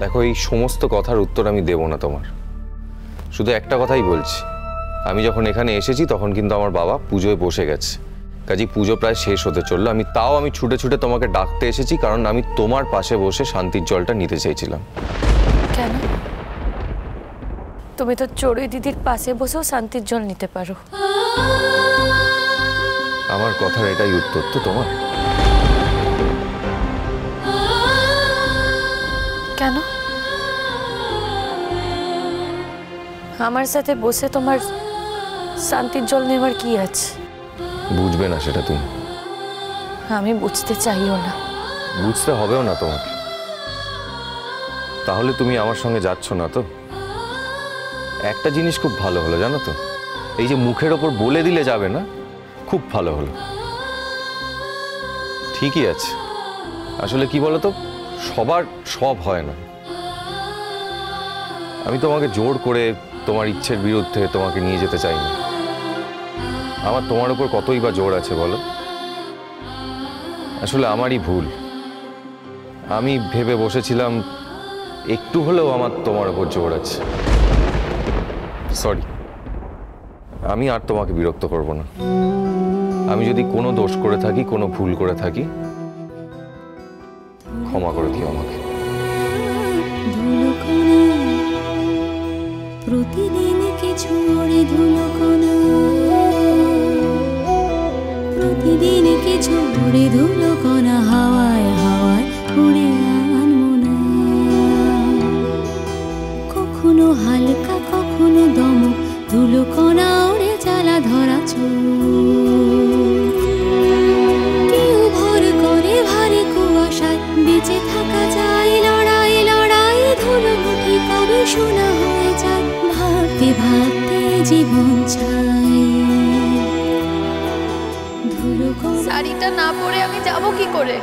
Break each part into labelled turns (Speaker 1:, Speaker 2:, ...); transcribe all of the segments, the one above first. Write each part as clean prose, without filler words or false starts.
Speaker 1: দেখো, এই সমস্ত কথার উত্তর আমি দেব না তোমার। শুধু একটা কথাই বলছি, আমি যখন এখানে এসেছি তখন কিন্তু আমার বাবা পুজোয় বসে গেছে। কাজেই পুজো প্রায় শেষ হতে চললো। আমি ছুটে ছুটে তোমাকে ডাকতে এসেছি, কারণ আমি তোমার পাশে বসে শান্তির জলটা নিতে চাইছিলাম।
Speaker 2: কেন? তুমি তো চড়ুই দিদির পাশে বসেও শান্তির জল নিতে পারো।
Speaker 1: আমার কথার এটাই উত্তর তো তোমার?
Speaker 2: কেন? আমার সাথে বসে তোমার শান্তির জল নেওয়ার কি আছে?
Speaker 1: বুঝবে না সেটা তুমি।
Speaker 2: আমি বুঝতে চাইও না।
Speaker 1: বুঝতে হবেও না তোমাকে। তাহলে তুমি আমার সঙ্গে যাচ্ছ না তো? একটা জিনিস খুব ভালো হলো জানো তো, এই যে মুখের ওপর বলে দিলে যাবে না, খুব ভালো হলো। ঠিকই আছে, আসলে কি বলতো, সবার সব হয় না। আমি তোমাকে জোর করে তোমার ইচ্ছের বিরুদ্ধে তোমাকে নিয়ে যেতে চাই না। আমার তোমার উপর কতই বা জোর আছে বলো? আসলে আমারই ভুল। আমি ভেবে বসেছিলাম একটু হলেও আমার তোমার উপর জোর আছে। সরি, আমি আর তোমাকে বিরক্ত করব না। আমি যদি কোনো দোষ করে থাকি, কোনো ভুল করে থাকি, ক্ষমা করে দিও আমাকে।
Speaker 3: প্রতিদিন কিছু ওড়ে ধুলোকণা, প্রতিদিন কিছু ওড়ে ধুলোকণা, হাওয়ায় হাওয়ায় উড়ে আনমো না। কখনো হালকা কখনো দমক, ধুলোকণা ওড়ে জ্বালা ধরা চোখ। কেউ ভর করে ভারী কুয়াশায়, বেঁচে থাকা যায় লড়াই লড়াই, ধুলো মুঠি কবে শোনা হয়ে যায়, ভাবতে ভাবতে জীবন ছাই।
Speaker 2: শাড়িটা না পরে আমি যাব কি করে?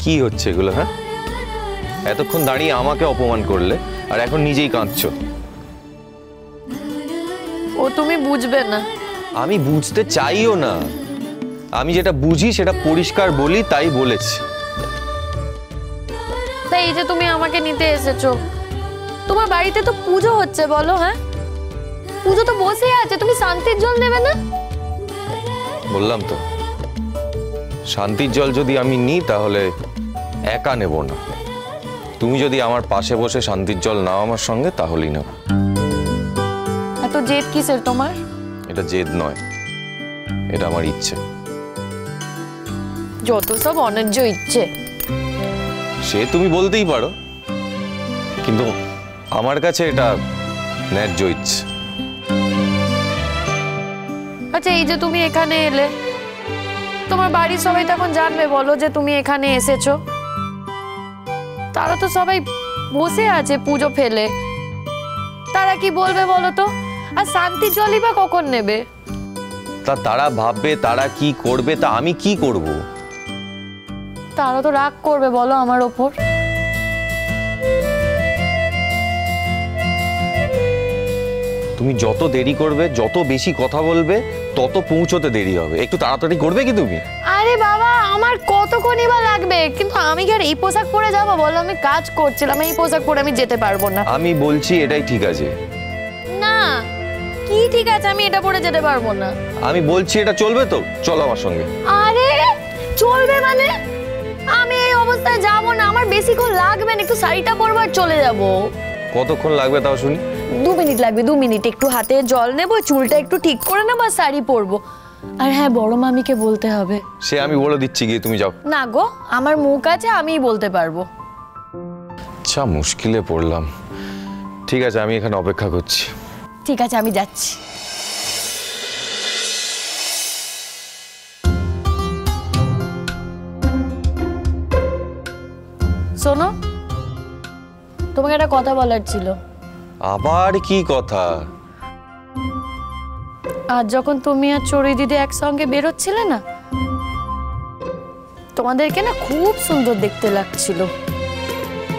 Speaker 1: কি হচ্ছে এগুলো? হ্যাঁ, এতক্ষণ দাঁড়িয়ে আমাকে অপমান করলে আর এখন নিজেই কাঁদছো।
Speaker 2: ও তুমি বুঝবে না।
Speaker 1: আমি বুঝতে চাইও না। আমি যেটা বুঝি সেটা পরিষ্কার বলি, তাই বলেছি।
Speaker 2: তাই এই যে তুমি আমাকে নিতে এসেছো, তোমার বাড়িতে তো পুজো হচ্ছে বলো। হ্যাঁ, পুজো তো বসে আছে, তুমি শান্তির জল নেবে না?
Speaker 1: বললাম তো, শান্তির জল যদি আমি নিই তাহলে একা নেব না। তুমি যদি আমার পাশে বসে শান্তির জল নাও আমার সঙ্গে, তাহলেই নেব।
Speaker 2: এত জেদ কিসের তোমার?
Speaker 1: এটা জেদ নয়, এটা আমার ইচ্ছে।
Speaker 2: যত সব অন্যায্য ইচ্ছে।
Speaker 1: সে তুমি বলতেই পারো, কিন্তু আমার কাছে এটা ন্যায্য ইচ্ছে।
Speaker 2: আচ্ছা, এই যে তুমি এখানে এলে, তোমার বাড়ির সবাই তখন জানবে বলো যে তুমি এখানে এসেছো? তারা তো সবাই বসে আছে পুজো ফেলে, তারা কি বলবে বলো তো? আর শান্তির জলই বা কখন নেবে?
Speaker 1: তা তারা ভাববে, তারা কি করবে, তা আমি কি করব?
Speaker 2: তারা তো রাগ করবে বলো আমার ওপর।
Speaker 1: তুমি যত দেরি করবে, যত বেশি কথা বলবে, তত পৌঁছতে দেরি হবে। একটু তাড়াতাড়ি করবে কি তুমি?
Speaker 2: আরে বাবা, আমার কতক্ষণই বা লাগবে? কিন্তু আমি কি আর এই পোশাক পরে যাবো বলো? আমি কাজ করছিলাম, এই পোশাক পরে আমি যেতে পারবো না।
Speaker 1: আমি বলছি এটাই ঠিক আছে।
Speaker 2: না, কি ঠিক আছে? আমি এটা পরে যেতে পারবো না।
Speaker 1: আমি বলছি এটা চলবে তো, চলো আমার সঙ্গে।
Speaker 2: আরে চলবে মানে? আমি এই অবস্থায় যাবো না, আমার বেশিক্ষণ লাগবে না, একটু শাড়িটা পরবো আর চলে যাবো।
Speaker 1: কতক্ষণ লাগবে তাও শুনি?
Speaker 2: 2 মিনিট লাগবে, 2 মিনিট। একটু হাতে জল নেবো, চুলটা একটু ঠিক করে নেবো আর শাড়ি পরবো। আর হ্যাঁ, বড় মামিকে বলতে হবে।
Speaker 1: সে আমি বলে দিচ্ছি, গিয়ে তুমি যাও।
Speaker 2: না গো, আমার মুখ আছে, আমিই বলতে পারবো।
Speaker 1: আচ্ছা, মুশকিলে পড়লাম। ঠিক আছে, আমি এখানে অপেক্ষা করছি।
Speaker 2: ঠিক আছে, আমি যাচ্ছি। শোনো, তোমাকে একটা কথা বলার ছিল।
Speaker 1: আবার কি কথা?
Speaker 2: আজ যখন তুমি আর চড়ুই দিদি একসঙ্গে বেরোচ্ছিলে না, তোমাদেরকে না খুব সুন্দর দেখতে লাগছিল,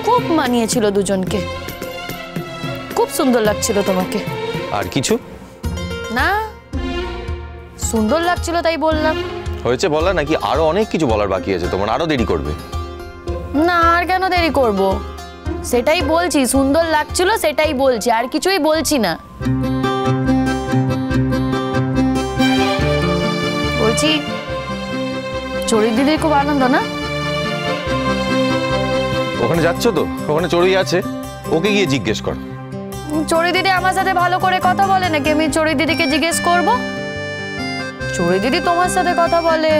Speaker 2: খুব মানিয়েছিল দুজনকে, খুব সুন্দর লাগছিল তোমাকে।
Speaker 1: আর কিছু
Speaker 2: না, সুন্দর লাগছিল তাই বললাম।
Speaker 1: হয়েছে বলা, নাকি আরো অনেক কিছু বলার বাকি আছে তোমার? আরো দেরি করবে?
Speaker 2: না, আর কেন দেরি করব, সেটাই বলছি, সুন্দর লাগছিল সেটাই বলছি, আর কিছুই বলছি না। বলছি চড়ুই দিদির খুব আনন্দ না?
Speaker 1: ওখানে যাচ্ছ তো, ওখানে চড়ুই আছে, ওকে গিয়ে জিজ্ঞেস কর।
Speaker 2: চড়ুই দিদি আমার সাথে ভালো করে কথা বলে নাকি আমি চড়ুই দিদিকে জিজ্ঞেস করব? চড়ুই দিদি তোমার সাথে কথা বলে,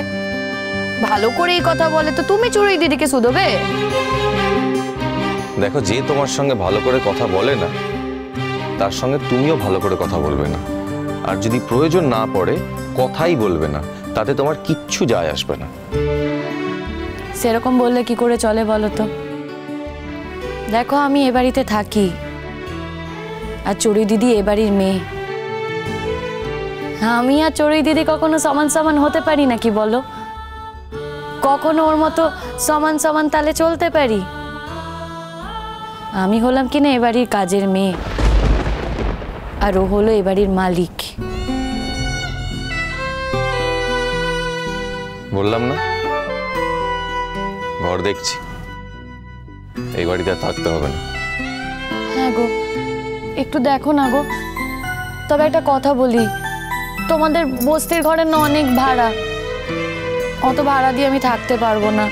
Speaker 2: ভালো করেই কথা বলে, তো তুমি চড়ুই দিদিকে শুধোবে?
Speaker 1: দেখো, যে তোমার সঙ্গে ভালো করে কথা বলে না, তার সঙ্গে তুমিও ভালো করে কথা বলবে না। আর যদি প্রয়োজন না পড়ে কথাই বলবে না, তাতে তোমার কিচ্ছু যায় আসবে না।
Speaker 2: সেরকম বললে কি করে চলে বলো তো? দেখো, আমি এ বাড়িতে থাকি, আর চড়ুই দিদি এ বাড়ির মেয়ে। আমি আর চড়ুই দিদি কখনো সমান সমান হতে পারি নাকি বলো? কখনো ওর মতো সমান সমান তালে চলতে পারি? আমি হলাম কিনা এ বাড়ির কাজের মেয়ে, আর ও হলো এ বাড়ির মালিক।
Speaker 1: বললাম না, ঘর দেখছি, এই বাড়িতে আর থাকতে হবে না।
Speaker 2: হ্যাঁ গো, একটু দেখো না গো। তবে একটা কথা বলি, তোমাদের বস্তির ঘরের না অনেক ভাড়া, অত ভাড়া দিয়ে আমি থাকতে পারবো না।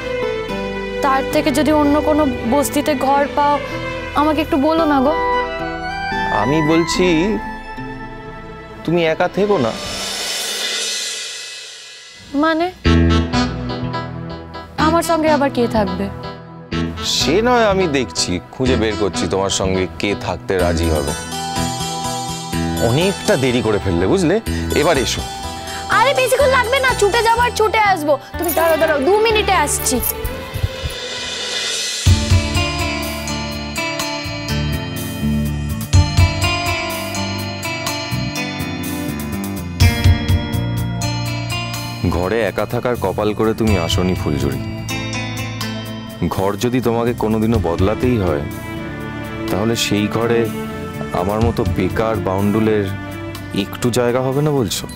Speaker 2: তার থেকে যদি অন্য কোনো বস্তিতে ঘর পাও, আমাকে একটু বলো না গো।
Speaker 1: আমি বলছি তুমি একা থেকো না।
Speaker 2: মানে আমার সঙ্গে আবার কে থাকবে?
Speaker 1: সে নয়, আমি দেখছি, খুঁজে বের করছি তোমার সঙ্গে কে থাকতে রাজি হবে। অনেকটা দেরি করে ফেললে বুঝলে, এবার এসো।
Speaker 2: আরে বেশিক্ষণ লাগবে না, ছুটে যাবার ছুটে আসবো। তুমি দাঁড়াও দাঁড়াও, 2 মিনিটে আসছি।
Speaker 1: ঘরে একা থাকার কপাল করে তুমি আসনি ফুলঝুরি। ঘর যদি তোমাকে কোনোদিনও বদলাতেই হয়, তাহলে সেই ঘরে আমার মতো বেকার বাউন্ডুলের একটু জায়গা হবে না বলছো?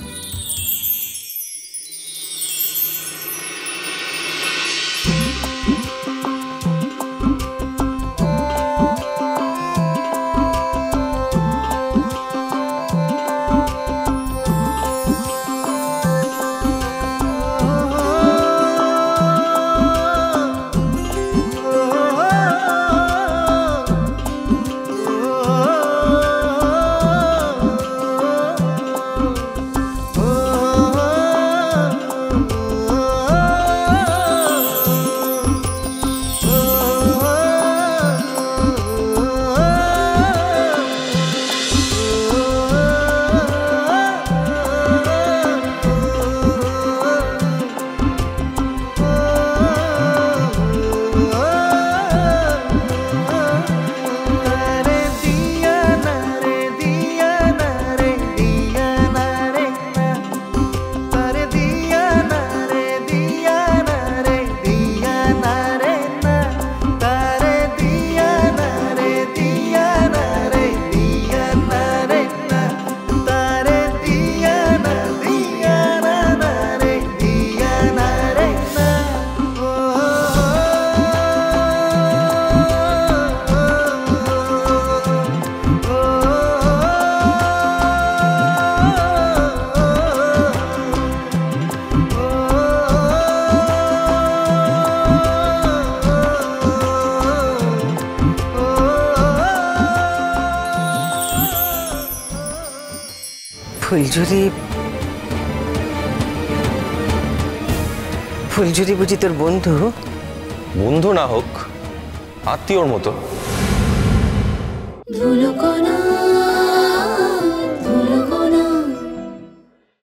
Speaker 4: ফুলঝুরি, ফুলঝুরি বুঝি তোর বন্ধু?
Speaker 1: বন্ধু না হোক, আত্মীয়র মতো।
Speaker 3: ধুলো